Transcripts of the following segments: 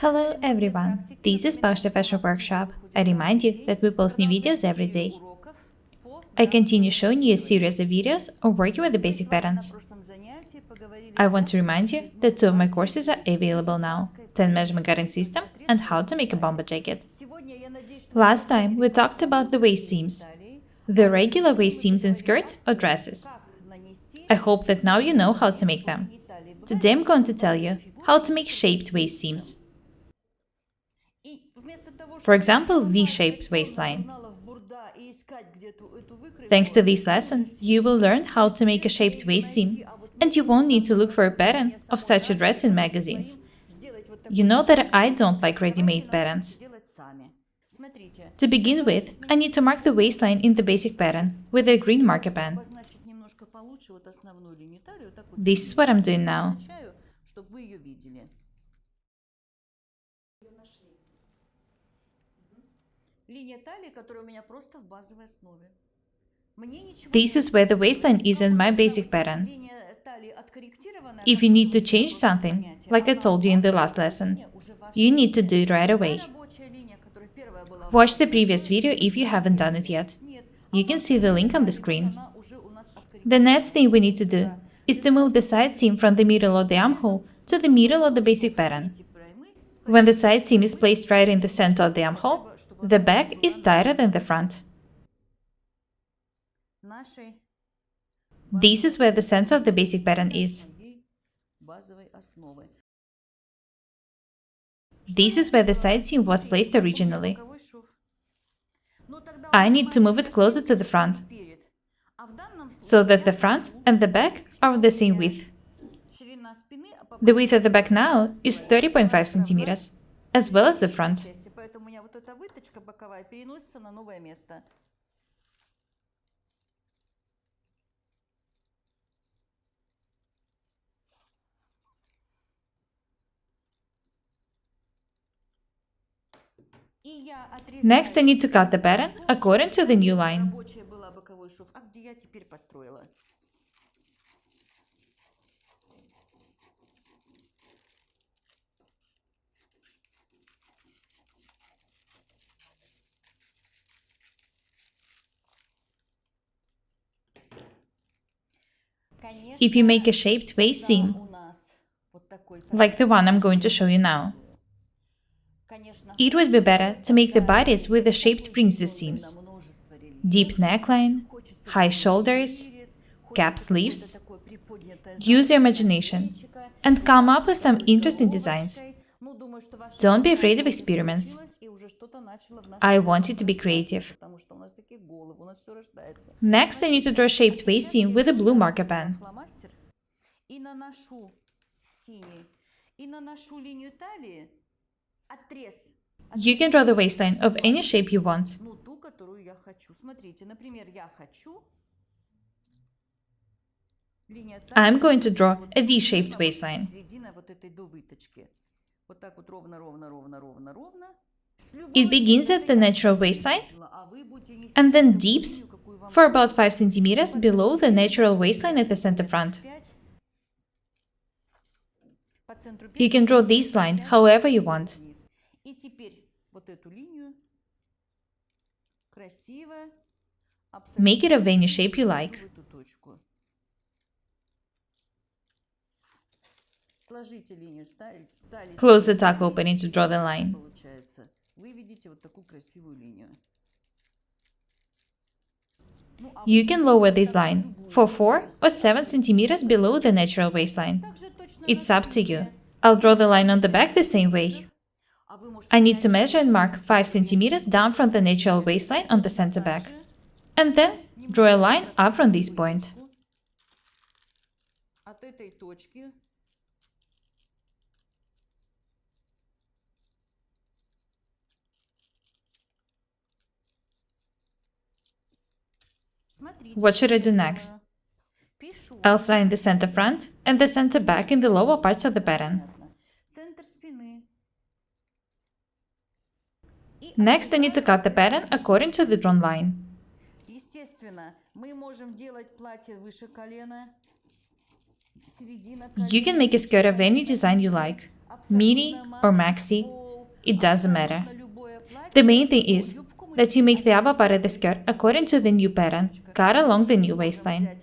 Hello everyone, this is Paukshte Fashion Workshop. I remind you that we post new videos every day. I continue showing you a series of videos on working with the basic patterns. I want to remind you that two of my courses are available now, 10 measurement cutting system and how to make a bomber jacket. Last time we talked about the waist seams, the regular waist seams in skirts or dresses. I hope that now you know how to make them. Today I'm going to tell you how to make shaped waist seams. For example, V-shaped waistline. Thanks to this lesson, you will learn how to make a shaped waist seam, and you won't need to look for a pattern of such a dress in magazines. You know that I don't like ready-made patterns. To begin with, I need to mark the waistline in the basic pattern with a green marker pen. This is what I'm doing now. This is where the waistline is in my basic pattern. If you need to change something, like I told you in the last lesson, you need to do it right away. Watch the previous video if you haven't done it yet. You can see the link on the screen. The next thing we need to do is to move the side seam from the middle of the armhole to the middle of the basic pattern. When the side seam is placed right in the center of the armhole, the back is tighter than the front. This is where the center of the basic pattern is. This is where the side seam was placed originally. I need to move it closer to the front, so that the front and the back are of the same width. The width of the back now is 30.5 centimeters, as well as the front. Next, I need to cut the pattern according to the new line. If you make a shaped waist seam, like the one I'm going to show you now, it would be better to make the bodice with the shaped princess seams. Deep neckline, high shoulders, cap sleeves. Use your imagination and come up with some interesting designs. Don't be afraid of experiments. I want you to be creative. Next, I need to draw a shaped waist seam with a blue marker pen. You can draw the waistline of any shape you want. I'm going to draw a V-shaped waistline. It begins at the natural waistline and then deeps for about 5 centimeters below the natural waistline at the center front. You can draw this line however you want. Make it of any shape you like. Close the tuck opening to draw the line. You can lower this line for 4 or 7 centimeters below the natural waistline. It's up to you. I'll draw the line on the back the same way. I need to measure and mark 5 centimeters down from the natural waistline on the center back. And then draw a line up from this point. What should I do next? I'll sign the center front and the center back in the lower parts of the pattern. Next, I need to cut the pattern according to the drawn line. You can make a skirt of any design you like. mini or maxi, it doesn't matter. The main thing is that you make the upper part of the skirt according to the new pattern, cut along the new waistline.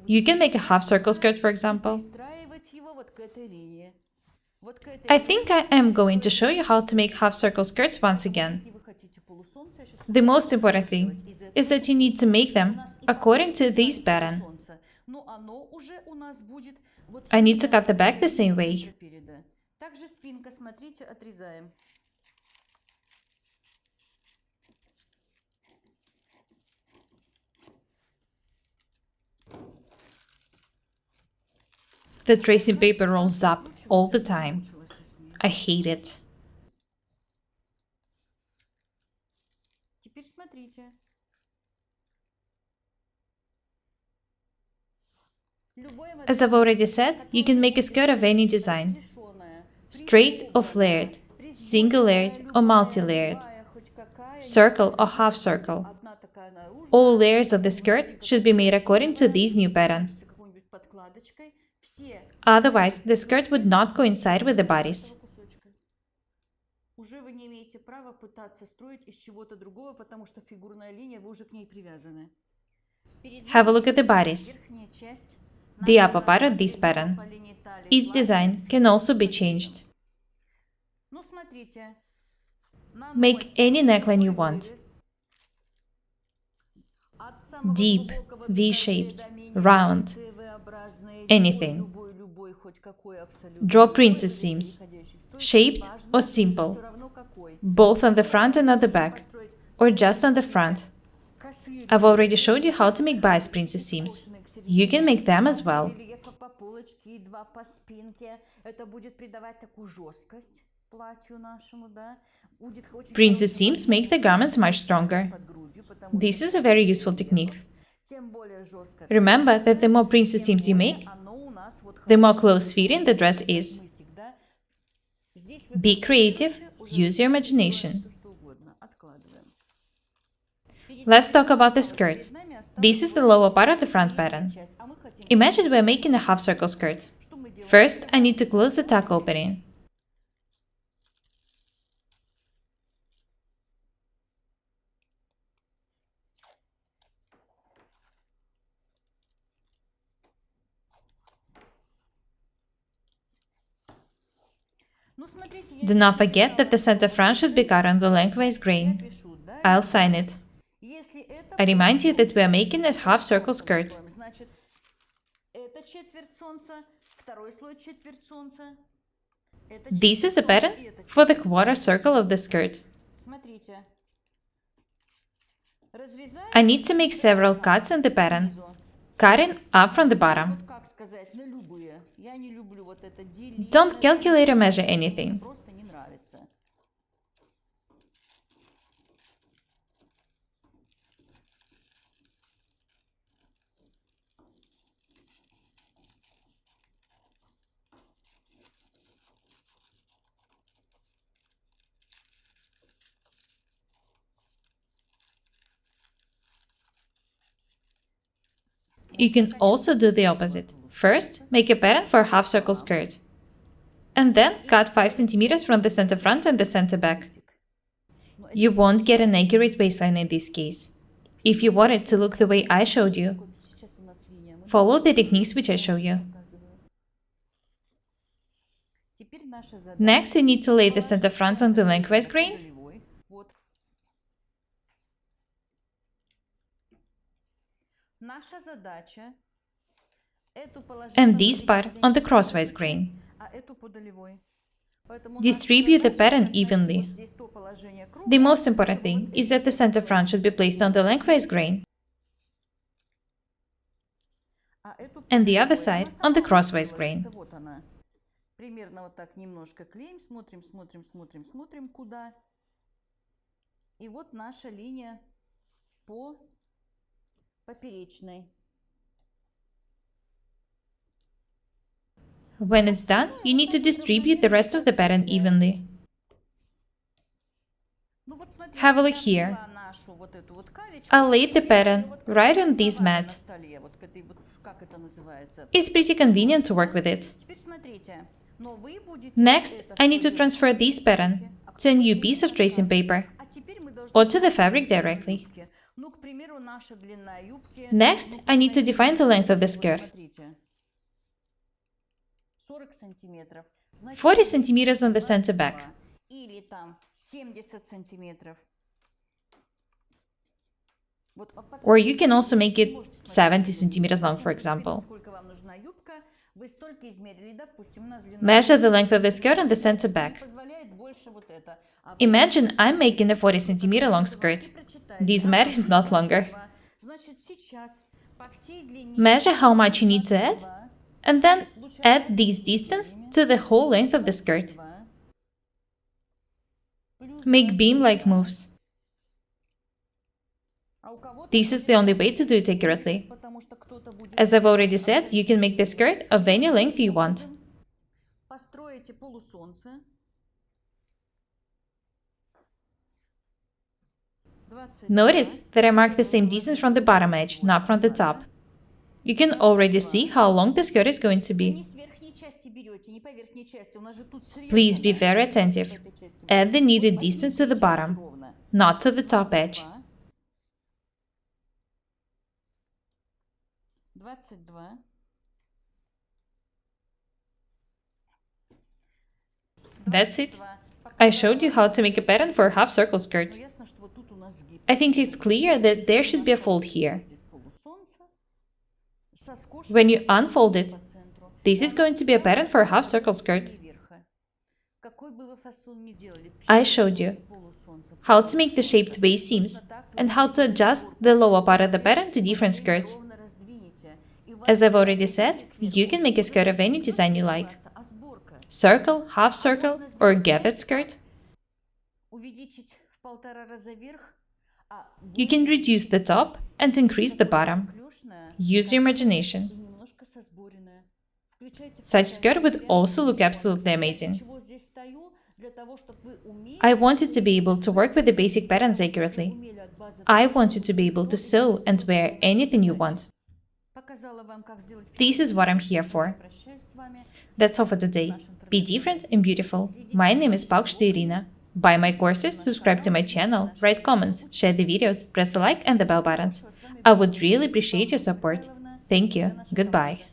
You can make a half circle skirt, for example. I think I am going to show you how to make half circle skirts once again. The most important thing is that you need to make them according to this pattern. I need to cut the back the same way. The tracing paper rolls up all the time. I hate it. As I've already said, you can make a skirt of any design. Straight or flared, single-layered or multi-layered, circle or half circle. All layers of the skirt should be made according to this new pattern. Otherwise, the skirt would not coincide with the bodice. Have a look at the bodice. The upper part of this pattern. Its design can also be changed. Make any neckline you want. Deep, V-shaped, round, anything. Draw princess seams, shaped or simple, both on the front and on the back, or just on the front. I've already showed you how to make bias princess seams. You can make them as well. Princess seams make the garments much stronger. This is a very useful technique. Remember that the more princess seams you make, the more close-fitting the dress is. Be creative, use your imagination. Let's talk about the skirt. This is the lower part of the front pattern. Imagine we're making a half circle skirt. First, I need to close the tuck opening. Do not forget that the center front should be cut on the lengthwise grain. I'll sign it. I remind you that we are making a half circle skirt. This is a pattern for the quarter circle of the skirt. I need to make several cuts in the pattern, cutting up from the bottom. Don't calculate or measure anything. You can also do the opposite. First, make a pattern for a half circle skirt. And then cut 5 cm from the center front and the center back. You won't get an accurate waistline in this case. If you want it to look the way I showed you, follow the techniques which I show you. Next, you need to lay the center front on the lengthwise grain and this part on the crosswise grain. Distribute the pattern evenly. The most important thing is that the center front should be placed on the lengthwise grain and the other side on the crosswise grain. Примерно вот так немножко клеим, смотрим, куда. И вот наша линия по поперечной. When it's done, you need to distribute the rest of the pattern evenly. Have a look here. I laid the pattern right on this mat. It's pretty convenient to work with it. Next, I need to transfer this pattern to a new piece of tracing paper or to the fabric directly. Next, I need to define the length of the skirt. 40 centimeters on the center back. Or you can also make it 70 centimeters long, for example. Measure the length of the skirt on the center back. Imagine I'm making a 40 centimeter long skirt. This mat is not longer. Measure how much you need to add, and then add this distance to the whole length of the skirt. Make beam-like moves. This is the only way to do it accurately. As I've already said, you can make the skirt of any length you want. Notice that I marked the same distance from the bottom edge, not from the top. You can already see how long the skirt is going to be. Please be very attentive. Add the needed distance to the bottom, not to the top edge. That's it. I showed you how to make a pattern for a half circle skirt. I think it's clear that there should be a fold here. When you unfold it, this is going to be a pattern for a half circle skirt. I showed you how to make the shaped base seams and how to adjust the lower part of the pattern to different skirts. As I've already said, you can make a skirt of any design you like. Circle, half circle, or gathered skirt. You can reduce the top and increase the bottom. Use your imagination. Such skirt would also look absolutely amazing. I want you to be able to work with the basic patterns accurately. I want you to be able to sew and wear anything you want. This is what I'm here for. That's all for today. Be different and beautiful. My name is Paukshte Irina. Buy my courses, subscribe to my channel, write comments, share the videos, press the like and the bell buttons. I would really appreciate your support. Thank you. Goodbye.